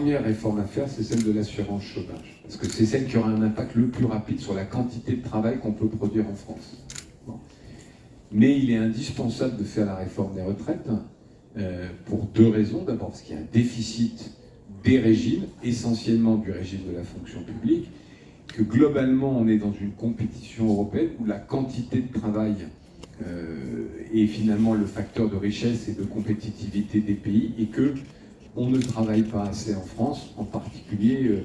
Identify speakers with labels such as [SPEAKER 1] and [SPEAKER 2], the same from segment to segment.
[SPEAKER 1] première réforme à faire, c'est celle de l'assurance chômage. Parce que c'est celle qui aura un impact le plus rapide sur la quantité de travail qu'on peut produire en France. Bon. Mais il est indispensable de faire la réforme des retraites pour deux raisons. D'abord parce qu'il y a un déficit des régimes, essentiellement du régime de la fonction publique, que globalement on est dans une compétition européenne où la quantité de travail est finalement le facteur de richesse et de compétitivité des pays, et que on ne travaille pas assez en France, en particulier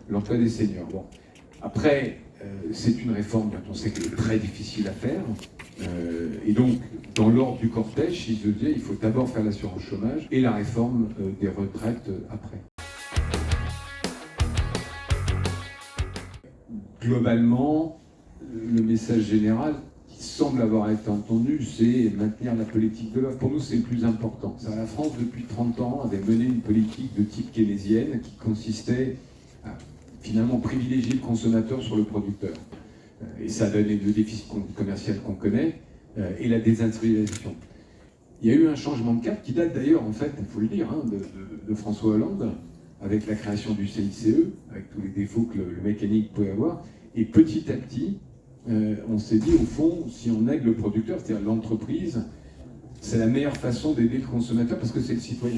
[SPEAKER 1] l'emploi des seniors. Bon. Après, c'est une réforme dont on sait qu'elle est très difficile à faire, et donc dans l'ordre du cortège, si je veux dire, il faut d'abord faire l'assurance chômage et la réforme des retraites après. Globalement, le message général qui semble avoir été entendu, c'est maintenir la politique de l'offre. Pour nous, c'est le plus important. La France, depuis 30 ans, avait mené une politique de type keynésienne qui consistait à finalement privilégier le consommateur sur le producteur. Et ça a donné le déficit commercial qu'on connaît et la désindustrialisation. Il y a eu un changement de cap qui date d'ailleurs, en fait, il faut le dire, de François Hollande, avec la création du CICE, avec tous les défauts que le mécanique pouvait avoir. Et petit à petit, on s'est dit, au fond, si on aide le producteur, c'est-à-dire l'entreprise, c'est la meilleure façon d'aider le consommateur parce que c'est le citoyen.